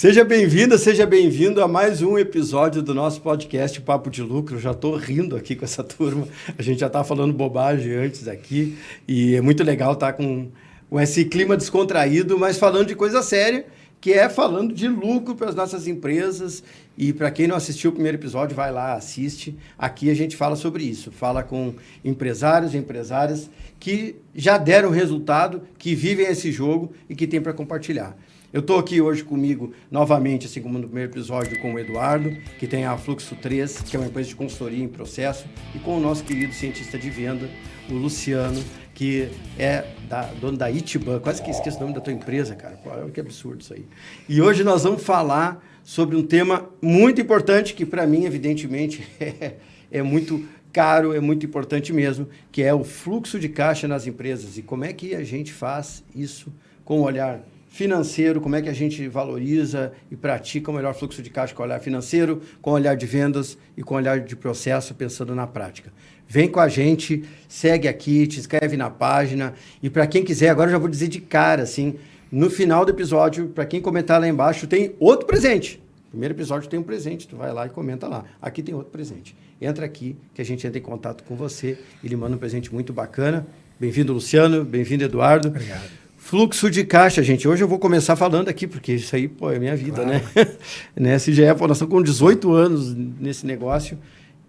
Seja bem-vinda, seja bem-vindo a mais um episódio do nosso podcast Papo de Lucro. Já estou rindo aqui com essa turma. A gente já estava falando bobagem antes aqui e é muito legal estar com esse clima descontraído, mas falando de coisa séria, que é falando de lucro para as nossas empresas. E para quem não assistiu o primeiro episódio, vai lá, assiste. Aqui a gente fala sobre isso, fala com empresários e empresárias que já deram resultado, que vivem esse jogo e que tem para compartilhar. Eu estou aqui hoje comigo, novamente, assim como no primeiro episódio, com o Eduardo, que tem a Fluxo 3, que é uma empresa de consultoria em processo, e com o nosso querido cientista de venda, o Luciano, que é dono da Itiban. Quase que esqueço o nome da tua empresa, cara. Olha que absurdo isso aí. E hoje nós vamos falar sobre um tema muito importante, que para mim, evidentemente, é muito caro, é muito importante mesmo, que é o fluxo de caixa nas empresas. E como é que a gente faz isso com o olhar financeiro, como é que a gente valoriza e pratica o melhor fluxo de caixa com o olhar financeiro, com o olhar de vendas e com o olhar de processo, pensando na prática. Vem com a gente, segue aqui, te inscreve na página. E para quem quiser, agora eu já vou dizer de cara, assim, no final do episódio, para quem comentar lá embaixo, tem outro presente. No primeiro episódio tem um presente, tu vai lá e comenta lá. Aqui tem outro presente. Entra aqui, que a gente entra em contato com você e lhe manda um presente muito bacana. Bem-vindo, Luciano. Bem-vindo, Eduardo. Obrigado. Fluxo de caixa, gente. Hoje eu vou começar falando aqui, porque isso aí, pô, é minha vida, claro, né? CGE, pô, nós estamos com 18 anos nesse negócio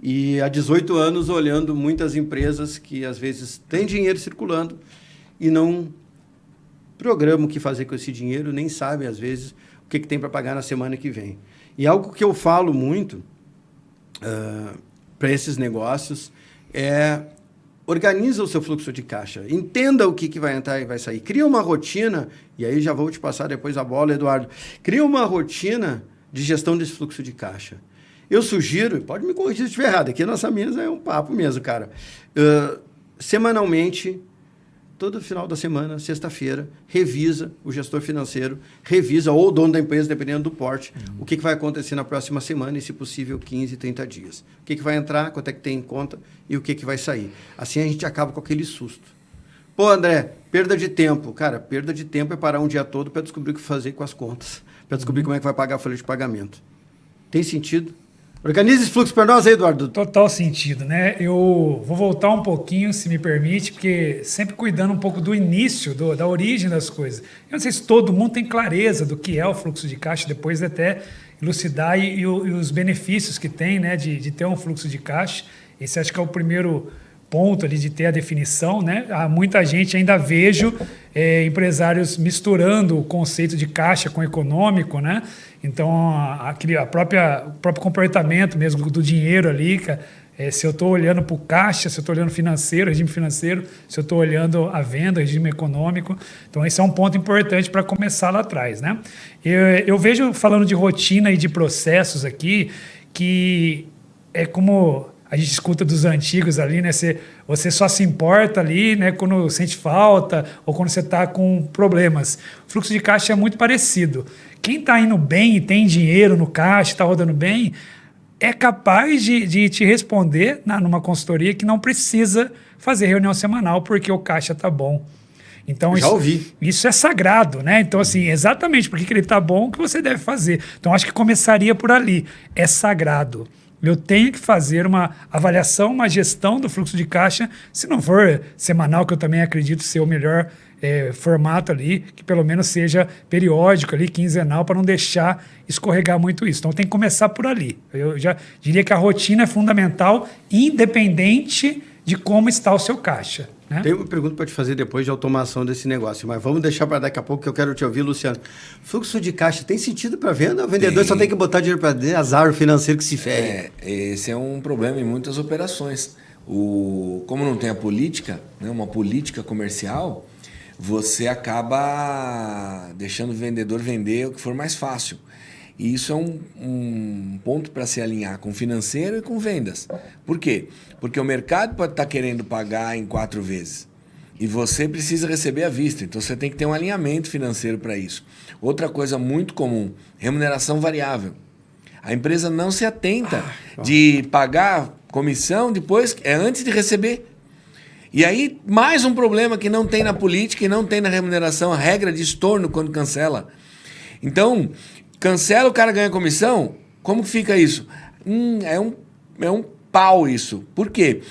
e há 18 anos olhando muitas empresas que, às vezes, têm dinheiro circulando e não programam o que fazer com esse dinheiro, nem sabem, às vezes, o que tem para pagar na semana que vem. E algo que eu falo muito para esses negócios é: organiza o seu fluxo de caixa, entenda o que vai entrar e vai sair. Cria uma rotina, e aí já vou te passar depois a bola, Eduardo. Cria uma rotina de gestão desse fluxo de caixa. Eu sugiro, pode me corrigir se estiver errado, aqui a nossa mesa é um papo mesmo, cara. Semanalmente, todo final da semana, sexta-feira, revisa o gestor financeiro, revisa, ou o dono da empresa, dependendo do porte, o que vai acontecer na próxima semana e, se possível, 15, 30 dias. O que vai entrar, quanto é que tem em conta e o que vai sair. Assim a gente acaba com aquele susto. Pô, André, perda de tempo. Cara, perda de tempo é parar um dia todo para descobrir o que fazer com as contas, para descobrir como é que vai pagar a folha de pagamento. Tem sentido? Organize esse fluxo para nós aí, Eduardo. Total sentido, né? Eu vou voltar um pouquinho, se me permite, porque sempre cuidando um pouco do início, da origem das coisas. Eu não sei se todo mundo tem clareza do que é o fluxo de caixa, depois de até elucidar e os benefícios que tem, né, de ter um fluxo de caixa. Esse acho que é o primeiro ponto ali de ter a definição, né? Há muita gente, ainda vejo empresários misturando o conceito de caixa com econômico, né? Então, o próprio comportamento mesmo do dinheiro ali, se eu estou olhando para o caixa, se eu estou olhando financeiro, regime financeiro, se eu estou olhando a venda, regime econômico. Então, esse é um ponto importante para começar lá atrás, né? Eu vejo, falando de rotina e de processos aqui, que é como a gente escuta dos antigos ali, né? Você só se importa ali, né, quando sente falta ou quando você está com problemas. O fluxo de caixa é muito parecido. Quem está indo bem e tem dinheiro no caixa, está rodando bem, é capaz de te responder numa consultoria que não precisa fazer reunião semanal porque o caixa está bom. Então, isso é sagrado, né? Então, assim, exatamente porque ele está bom, o que você deve fazer. Então, acho que começaria por ali. É sagrado. Eu tenho que fazer uma avaliação, uma gestão do fluxo de caixa, se não for semanal, que eu também acredito ser o melhor formato ali, que pelo menos seja periódico ali, quinzenal, para não deixar escorregar muito isso. Então tem que começar por ali. Eu já diria que a rotina é fundamental, independente de como está o seu caixa. Né? Tem uma pergunta para te fazer depois de automação desse negócio, mas vamos deixar para daqui a pouco, que eu quero te ouvir, Luciano. Fluxo de caixa tem sentido para venda? O vendedor só tem que botar dinheiro para dentro, azar o financeiro que se fere. Esse é um problema em muitas operações. Como não tem a política, né, uma política comercial, você acaba deixando o vendedor vender o que for mais fácil. E isso é um ponto para se alinhar com financeiro e com vendas. Por quê? Porque o mercado pode estar querendo pagar em 4 vezes. E você precisa receber à vista. Então, você tem que ter um alinhamento financeiro para isso. Outra coisa muito comum, remuneração variável. A empresa não se atenta de pagar comissão antes de receber. E aí, mais um problema que não tem na política e não tem na remuneração, a regra de estorno quando cancela. Então, Cancela, o cara ganha comissão? Como que fica isso? É um pau isso. Por quê?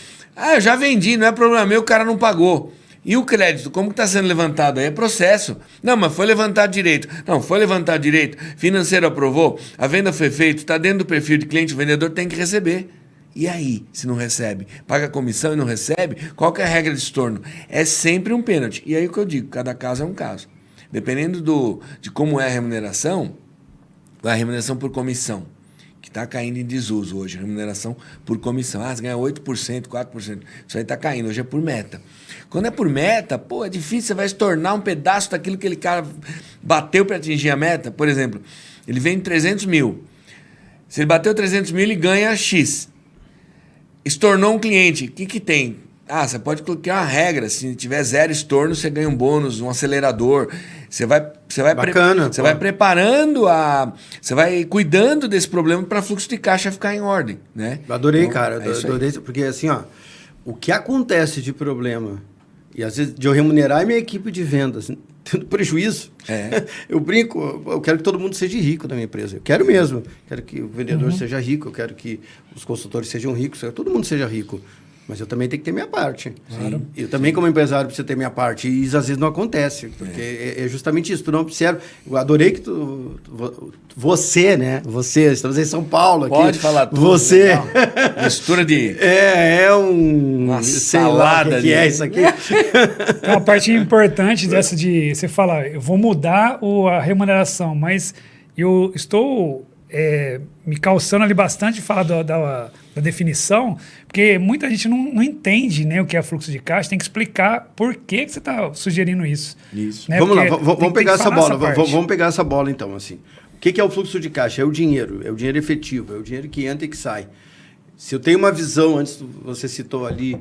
Eu já vendi, não é problema meu, o cara não pagou. E o crédito, como que está sendo levantado aí? É processo. Não, mas foi levantado direito. Não, foi levantado direito, financeiro aprovou, a venda foi feita, está dentro do perfil de cliente, o vendedor tem que receber. E aí, se não recebe? Paga comissão e não recebe? Qual que é a regra de estorno? É sempre um pênalti. E aí o que eu digo, cada caso é um caso. Dependendo de como é a remuneração por comissão, que está caindo em desuso hoje, remuneração por comissão. Você ganha 8%, 4%. Isso aí está caindo, hoje é por meta. Quando é por meta, é difícil, você vai estornar um pedaço daquilo que aquele cara bateu para atingir a meta. Por exemplo, ele vende 300 mil. Se ele bateu 300 mil, ele ganha X. Estornou um cliente, o que tem? Você pode colocar uma regra, se tiver 0 estorno, você ganha um bônus, um acelerador. Você vai Bacana, você vai preparando você vai cuidando desse problema para o fluxo de caixa ficar em ordem, né? Eu adorei, então, cara. Adorei, porque assim, o que acontece de problema, e às vezes de eu remunerar minha equipe de vendas, tendo prejuízo, eu brinco, eu quero que todo mundo seja rico na minha empresa. Eu quero mesmo. Quero que o vendedor seja rico, eu quero que os consultores sejam ricos, eu quero que todo mundo seja rico. Mas eu também tenho que ter minha parte. Claro. Eu também, como empresário, preciso ter minha parte. E isso às vezes não acontece. Porque é justamente isso. Tu não observa. Eu adorei que você, né? Estamos em São Paulo aqui. Pode falar tudo. Você. Mistura de... uma salada. Que é isso aqui. Tem uma parte importante dessa de... Você fala, eu vou mudar a remuneração, mas eu estou... me calçando ali bastante de falar da definição, porque muita gente não entende, né, o que é fluxo de caixa, tem que explicar por que você está sugerindo isso. Isso. Né? Vamos lá, Porque vamos pegar essa bola. Vamos pegar essa bola, então, assim. O que é o fluxo de caixa? É o dinheiro efetivo, é o dinheiro que entra e que sai. Se eu tenho uma visão, antes você citou ali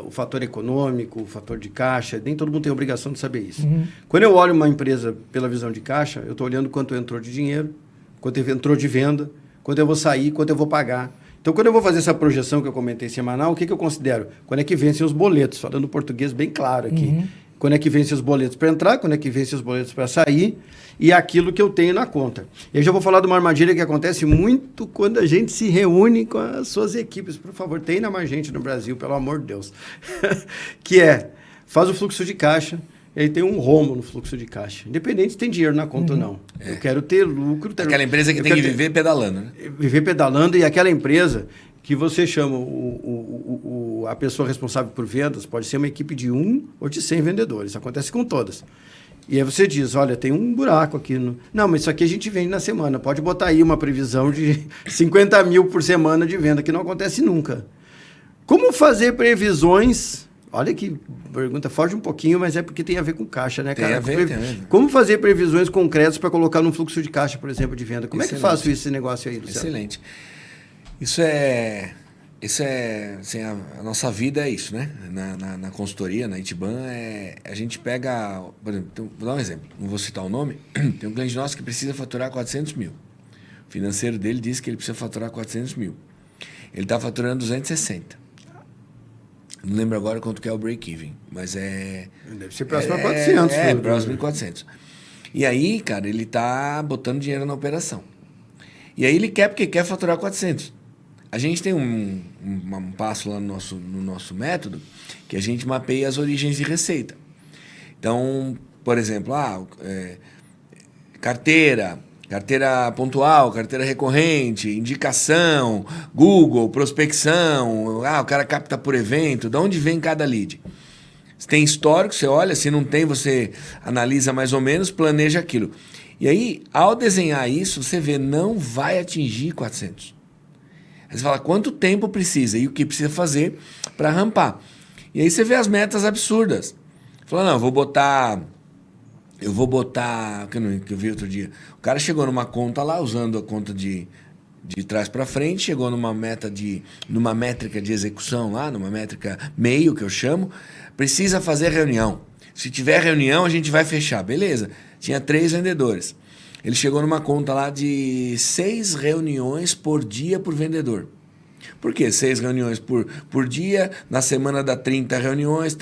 o fator econômico, o fator de caixa, nem todo mundo tem a obrigação de saber isso. Quando eu olho uma empresa pela visão de caixa, eu estou olhando quanto entrou de dinheiro, quanto entrou de venda, quanto eu vou sair, quanto eu vou pagar. Então, quando eu vou fazer essa projeção que eu comentei semanal, o que eu considero? Quando é que vencem os boletos? Falando português bem claro aqui. Quando é que vencem os boletos para entrar, quando é que vencem os boletos para sair e aquilo que eu tenho na conta. E eu já vou falar de uma armadilha que acontece muito quando a gente se reúne com as suas equipes. Por favor, tenha mais gente no Brasil, pelo amor de Deus. Que faz o fluxo de caixa, e aí tem um rombo no fluxo de caixa. Independente se tem dinheiro na conta ou não. Eu quero ter lucro. Aquela empresa que tem que viver pedalando, né? Viver pedalando, e aquela empresa que você chama a pessoa responsável por vendas, pode ser uma equipe de 1 ou de 100 vendedores. Acontece com todas. E aí você diz, olha, tem um buraco aqui. Não, mas isso aqui a gente vende na semana. Pode botar aí uma previsão de 50 mil por semana de venda, que não acontece nunca. Como fazer previsões... Olha que pergunta, foge um pouquinho, mas é porque tem a ver com caixa, né, cara? Tem a ver. Como fazer previsões concretas para colocar num fluxo de caixa, por exemplo, de venda? Como é que faço esse negócio aí, Luciano? Excelente. Isso é assim, a nossa vida é isso, né? Na consultoria, na Itiban, a gente pega... Por exemplo, vou dar um exemplo, não vou citar o nome. Tem um cliente nosso que precisa faturar 400 mil. O financeiro dele diz que ele precisa faturar 400 mil. Ele está faturando 260. Não lembro agora quanto que é o break-even, mas deve ser próximo a 400. Próximo de 400. E aí, cara, ele tá botando dinheiro na operação. E aí ele quer, porque quer faturar 400. A gente tem um passo lá no nosso método, que a gente mapeia as origens de receita. Então, por exemplo, carteira pontual, carteira recorrente, indicação, Google, prospecção, o cara capta por evento, de onde vem cada lead? Se tem histórico, você olha, se não tem, você analisa mais ou menos, planeja aquilo. E aí, ao desenhar isso, você vê, não vai atingir 400. Aí você fala, quanto tempo precisa e o que precisa fazer para rampar? E aí você vê as metas absurdas. Fala, não, eu vou botar, que eu vi outro dia. O cara chegou numa conta lá, usando a conta de trás para frente, chegou numa métrica de execução lá, numa métrica meio, que eu chamo, precisa fazer reunião. Se tiver reunião, a gente vai fechar. Beleza. Tinha 3 vendedores. Ele chegou numa conta lá de 6 reuniões por dia por vendedor. Por quê? 6 reuniões por dia, na semana dá 30 reuniões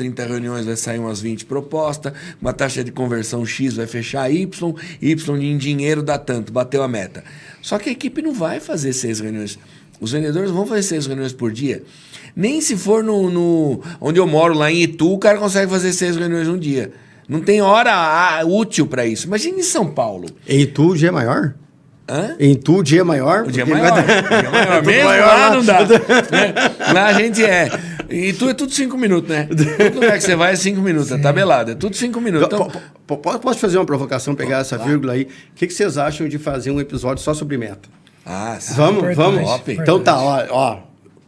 vai sair umas 20 propostas, uma taxa de conversão X vai fechar Y em dinheiro dá tanto, bateu a meta. Só que a equipe não vai fazer 6 reuniões. Os vendedores vão fazer 6 reuniões por dia. Nem se for onde eu moro, lá em Itu, o cara consegue fazer 6 reuniões um dia. Não tem hora útil para isso. Imagina em São Paulo. Em Itu o dia é maior? Hã? Em Itu o dia é maior? O dia é maior. O dia é maior. Mesmo maior, lá não dá. Lá a gente E tu é tudo 5 minutos, né? Todo lugar que você vai é 5 minutos, é tabelado. É tudo 5 minutos. Então, posso fazer uma provocação, pegar essa vírgula aí? O que vocês acham de fazer um episódio só sobre meta? Vamos? Top. Então tá, ó.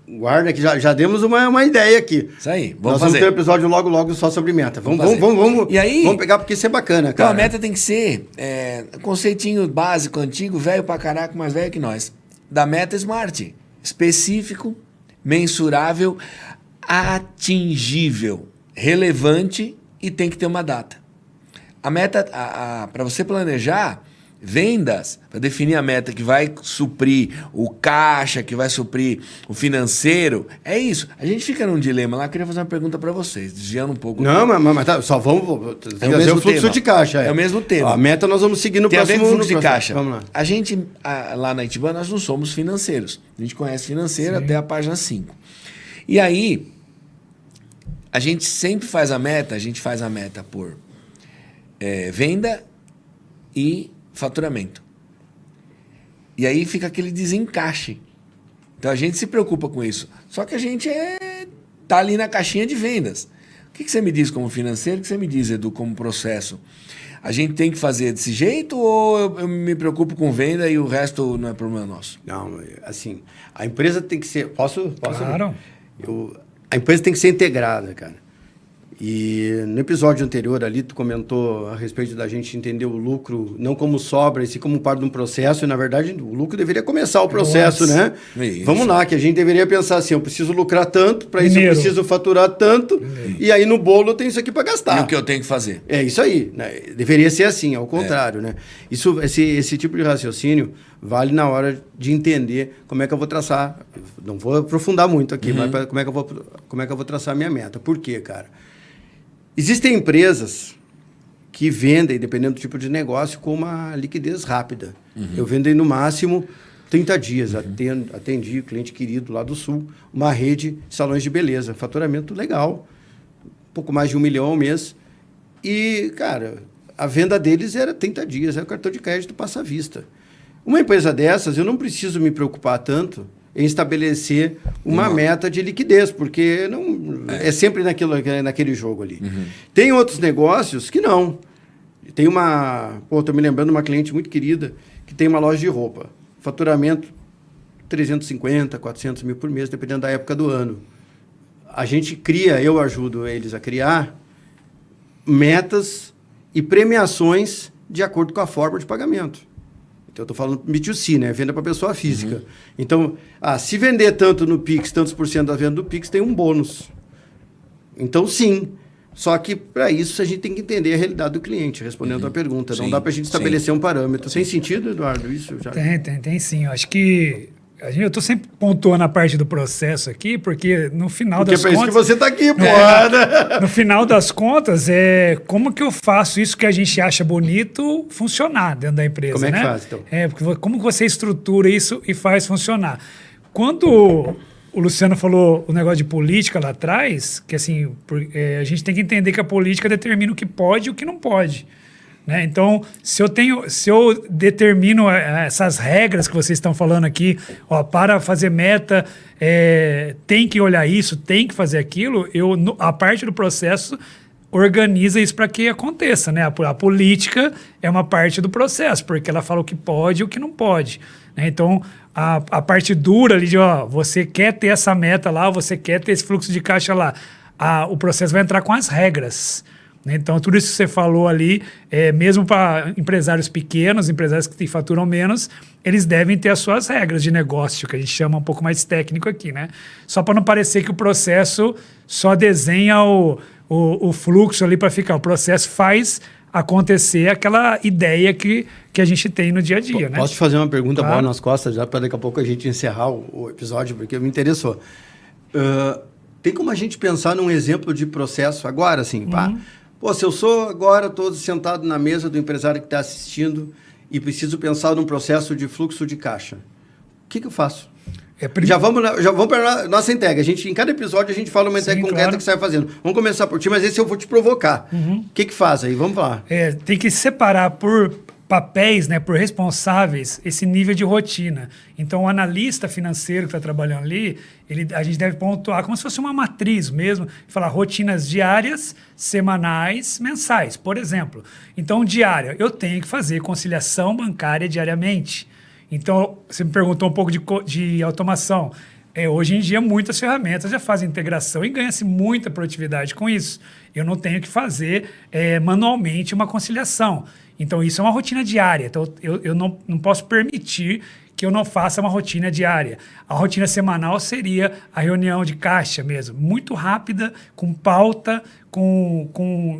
Guarda que já demos uma ideia aqui. Isso aí, Nós vamos ter um episódio logo só sobre meta. Vamos e aí, vamos pegar porque isso é bacana, Então cara. a meta tem que ser conceitinho básico, antigo, velho pra caraca, mais velho que nós. Da meta SMART. Específico, mensurável, atingível, relevante e tem que ter uma data. A meta, para você planejar vendas, para definir a meta que vai suprir o caixa, que vai suprir o financeiro, é isso. A gente fica num dilema lá, eu queria fazer uma pergunta para vocês, desviando um pouco. Não, mas tá, só vamos fazer o fluxo de caixa. É o mesmo tema. A meta nós vamos seguir no Tem próximo... a ver com fluxo de caixa. Vamos lá. A gente, lá na Itiban, nós não somos financeiros. A gente conhece financeiro até a página 5. E aí, a gente sempre faz a meta por venda e faturamento. E aí fica aquele desencaixe. Então a gente se preocupa com isso. Só que a gente tá ali na caixinha de vendas. O que você me diz como financeiro? O que você me diz, Edu, como processo? A gente tem que fazer desse jeito ou eu me preocupo com venda e o resto não é problema nosso? Não, assim, a empresa tem que ser... Posso? Claro. A empresa tem que ser integrada, cara. E no episódio anterior ali, tu comentou a respeito da gente entender o lucro não como sobra, e sim como parte de um processo. E, na verdade, o lucro deveria começar o processo, né? Isso. Vamos lá, que a gente deveria pensar assim, eu preciso lucrar tanto, para isso eu preciso faturar tanto, e aí no bolo eu tenho isso aqui para gastar. E o que eu tenho que fazer? É isso aí, né? Deveria ser assim, ao contrário, né? Esse tipo de raciocínio vale na hora de entender como é que eu vou traçar. Não vou aprofundar muito aqui, mas como é que eu vou traçar a minha meta. Por quê, cara? Existem empresas que vendem, dependendo do tipo de negócio, com uma liquidez rápida. Eu vendo aí no máximo 30 dias. Atendi cliente querido lá do Sul, uma rede de salões de beleza, faturamento legal, um pouco mais de 1 milhão ao mês. E, cara, a venda deles era 30 dias, o cartão de crédito passa à vista. Uma empresa dessas, eu não preciso me preocupar tanto em estabelecer uma meta de liquidez, porque é sempre naquele jogo ali. Tem outros negócios que não. Tem estou me lembrando de uma cliente muito querida que tem uma loja de roupa. Faturamento 350, 400 mil por mês, dependendo da época do ano. A gente eu ajudo eles a criar metas e premiações de acordo com a forma de pagamento. Então, eu estou falando B2C, né? Venda para pessoa física. Então, se vender tanto no Pix, tantos por cento da venda do Pix, tem um bônus. Então, sim. Só que, para isso, a gente tem que entender a realidade do cliente, respondendo a pergunta. Não dá para a gente estabelecer um parâmetro. Tem sentido, Eduardo, isso? Já... Tem sim. Eu acho que... Eu estou sempre pontuando a parte do processo aqui, porque no final das contas... Porque é para isso que você está aqui, pô! No final das contas, como que eu faço isso que a gente acha bonito funcionar dentro da empresa, Como é que né? faz, então? Como que você estrutura isso e faz funcionar? Quando o Luciano falou o negócio de política lá atrás, que assim, a gente tem que entender que a política determina o que pode e o que não pode. Né? Então, se eu determino essas regras que vocês estão falando aqui, para fazer meta, tem que olhar isso, tem que fazer aquilo, a parte do processo organiza isso para que aconteça. Né? A política é uma parte do processo, porque ela fala o que pode e o que não pode. Né? Então, a parte dura ali de você quer ter essa meta lá, você quer ter esse fluxo de caixa lá, o processo vai entrar com as regras. Então, tudo isso que você falou ali, mesmo para empresários pequenos, empresários que faturam menos, eles devem ter as suas regras de negócio, que a gente chama um pouco mais técnico aqui, né? Só para não parecer que o processo só desenha o fluxo ali para ficar. O processo faz acontecer aquela ideia que a gente tem no dia a dia, né? Posso te fazer uma pergunta Claro. boa nas costas, já para daqui a pouco a gente encerrar o episódio, porque me interessou. Tem como a gente pensar num exemplo de processo agora, assim, pá? Pô, se eu sou agora todo sentado na mesa do empresário que está assistindo e preciso pensar num processo de fluxo de caixa, o que eu faço? Já vamos para a nossa entrega. Em cada episódio a gente fala uma entrega concreta que você vai fazendo. Vamos começar por ti, mas esse eu vou te provocar. O que faz aí? Vamos lá. Tem que separar por papéis, né, por responsáveis, esse nível de rotina. Então, o analista financeiro que está trabalhando ali, a gente deve pontuar como se fosse uma matriz mesmo, falar rotinas diárias, semanais, mensais, por exemplo. Então, diária, eu tenho que fazer conciliação bancária diariamente. Então, você me perguntou um pouco de automação. Hoje em dia, muitas ferramentas já fazem integração e ganha-se muita produtividade com isso. Eu não tenho que fazer manualmente uma conciliação. Então, isso é uma rotina diária. Então, eu não posso permitir que eu não faça uma rotina diária. A rotina semanal seria a reunião de caixa mesmo, muito rápida, com pauta,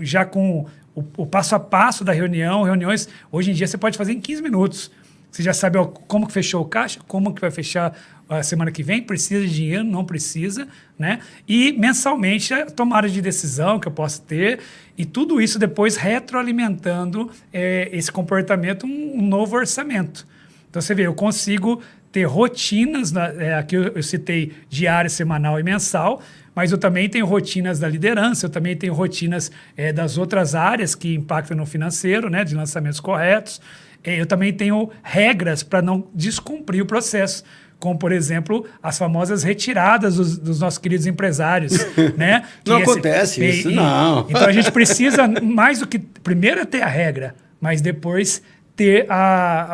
já com o passo a passo da reunião. Reuniões, hoje em dia, você pode fazer em 15 minutos. Você já sabe como que fechou o caixa, como que vai fechar a semana que vem, precisa de dinheiro, não precisa, né? E mensalmente a tomada de decisão que eu posso ter e tudo isso depois retroalimentando esse comportamento, um novo orçamento. Então você vê, eu consigo ter rotinas, aqui eu citei diária, semanal e mensal, mas eu também tenho rotinas da liderança, eu também tenho rotinas das outras áreas que impactam no financeiro, né? De lançamentos corretos. Eu também tenho regras para não descumprir o processo, como, por exemplo, as famosas retiradas dos nossos queridos empresários. Né? Não acontece isso, não. Então, a gente precisa, mais do que... Primeiro é ter a regra, mas depois ter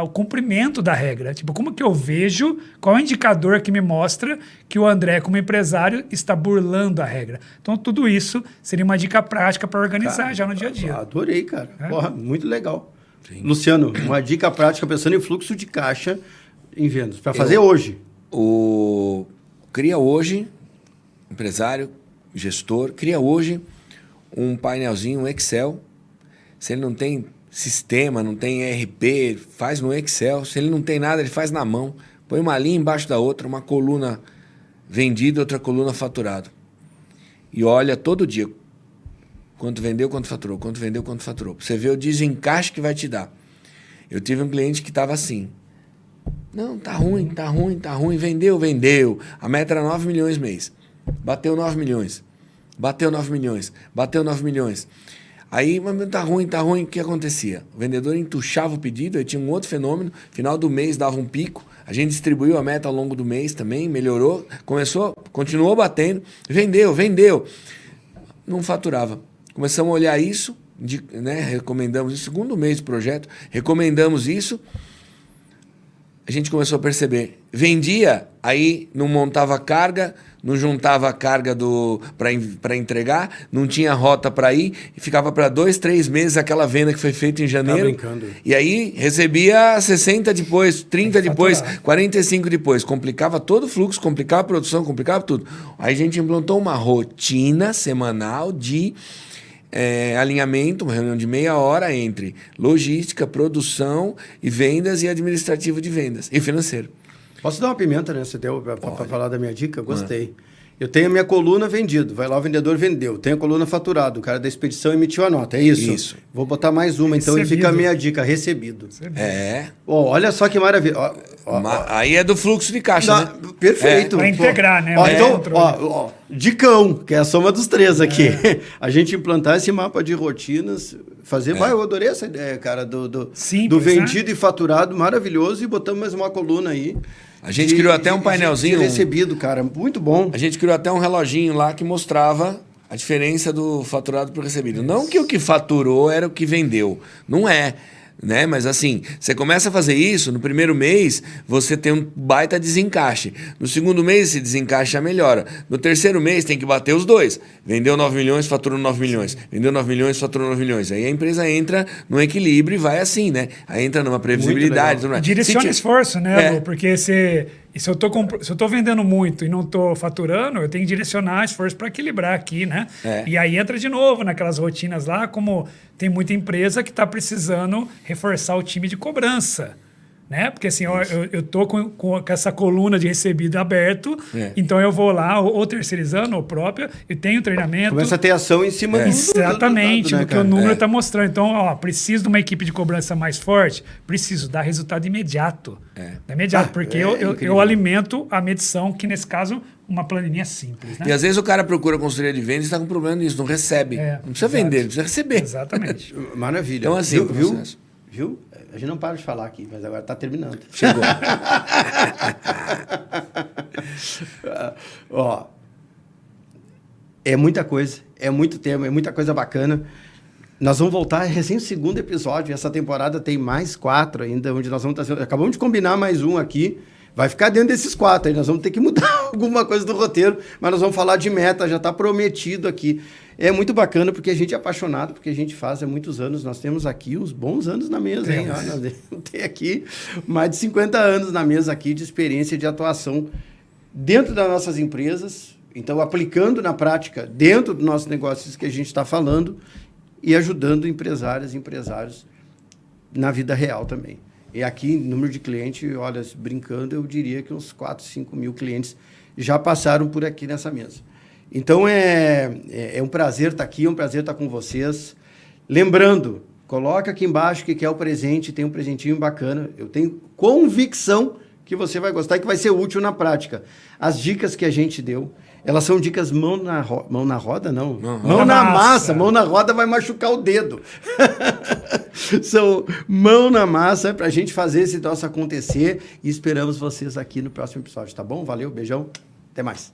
o cumprimento da regra. Tipo, como que eu vejo, qual é o indicador que me mostra que o André, como empresário, está burlando a regra. Então, tudo isso seria uma dica prática para organizar já no dia a dia. Adorei, cara. Porra, muito legal. Sim. Luciano, uma dica prática pensando em fluxo de caixa em vendas, para fazer hoje. Cria hoje, empresário, gestor, cria hoje um painelzinho, um Excel. Se ele não tem sistema, não tem ERP, faz no Excel. Se ele não tem nada, ele faz na mão. Põe uma linha embaixo da outra, uma coluna vendido, outra coluna faturado. E olha todo dia quanto vendeu, quanto faturou, quanto vendeu, quanto faturou. Você vê o desencaixe que vai te dar. Eu tive um cliente que estava assim. Não, tá ruim, vendeu. A meta era 9 milhões mês. Bateu 9 milhões. Bateu 9 milhões. Bateu 9 milhões. Aí, mas tá ruim. O que acontecia? O vendedor entuchava o pedido, aí tinha um outro fenômeno. Final do mês dava um pico. A gente distribuiu a meta ao longo do mês também, melhorou. Continuou batendo. Vendeu. Não faturava. Começamos a olhar isso, né? Recomendamos isso, segundo mês do projeto, recomendamos isso, a gente começou a perceber, vendia, aí não montava carga, não juntava a carga para entregar, não tinha rota para ir, e ficava para 2, 3 meses aquela venda que foi feita em janeiro, e aí recebia 60 depois, 30 depois, 45 depois, complicava todo o fluxo, complicava a produção, complicava tudo. Aí a gente implantou uma rotina semanal de alinhamento, uma reunião de meia hora entre logística, produção e vendas e administrativo de vendas e financeiro. Posso dar uma pimenta, né? Você deu para falar da minha dica? Gostei. Eu tenho a minha coluna vendido, vai lá o vendedor vendeu. Tenho a coluna faturado, o cara da expedição emitiu a nota, é isso? Isso. Vou botar mais uma, então, e fica a minha dica, recebido. Olha só que maravilha. Aí é do fluxo de caixa, né? Perfeito. Para integrar, né? Dicão, que é a soma dos três aqui. A gente implantar esse mapa de rotinas, fazer... eu adorei essa ideia, cara, do vendido e faturado, maravilhoso, e botamos mais uma coluna aí. A gente criou até um painelzinho. De recebido, cara, muito bom. A gente criou até um reloginho lá que mostrava a diferença do faturado para o recebido. Não que o que faturou era o que vendeu. Não é. Né? Mas assim, você começa a fazer isso, no primeiro mês você tem um baita desencaixe. No segundo mês esse desencaixe já melhora. No terceiro mês tem que bater os dois. Vendeu 9 milhões, faturou 9 milhões. Vendeu 9 milhões, faturou 9 milhões. Aí a empresa entra no equilíbrio e vai assim, né? Aí entra numa previsibilidade. Direciona esforço, né, Lu? Porque E se eu tô vendendo muito e não estou faturando, eu tenho que direcionar esforço para equilibrar aqui, né? E aí entra de novo naquelas rotinas lá, como tem muita empresa que está precisando reforçar o time de cobrança. Né? Porque assim, eu tô com essa coluna de recebido aberto, então eu vou lá, ou terceirizando, ou próprio, e tenho treinamento. Começa a ter ação em cima do exatamente, do, né, do que o número está mostrando. Então, ó, preciso de uma equipe de cobrança mais forte, preciso dar resultado imediato. Porque eu alimento a medição, que nesse caso, uma planilha simples. Né? E às vezes o cara procura consultoria de vendas e está com problema nisso, não recebe. Não precisa vender, precisa receber. Exatamente. Maravilha. Então, assim, viu? A gente não para de falar aqui, mas agora está terminando. Chegou. Ó, é muita coisa, é muito tema, é muita coisa bacana. Nós vamos voltar recém o segundo episódio. Essa temporada tem mais 4 ainda, onde nós vamos estar... Acabamos de combinar mais um aqui. Vai ficar dentro desses 4 aí. Nós vamos ter que mudar alguma coisa do roteiro, mas nós vamos falar de meta, já está prometido aqui. É muito bacana, porque a gente é apaixonado, porque a gente faz há muitos anos. Nós temos aqui uns bons anos na mesa, hein? Nós temos aqui mais de 50 anos na mesa aqui de experiência de atuação dentro das nossas empresas. Então, aplicando na prática, dentro dos nossos negócios que a gente está falando e ajudando empresárias e empresários na vida real também. E aqui, número de clientes, olha, brincando, eu diria que uns 4, 5 mil clientes já passaram por aqui nessa mesa. Então, é um prazer estar aqui, é um prazer estar com vocês. Lembrando, coloca aqui embaixo que quer o presente, tem um presentinho bacana. Eu tenho convicção que você vai gostar e que vai ser útil na prática. As dicas que a gente deu, elas são dicas mão na roda, não. Mão na massa. Mão na roda vai machucar o dedo. São mão na massa para a gente fazer esse troço acontecer e esperamos vocês aqui no próximo episódio, tá bom? Valeu, beijão, até mais.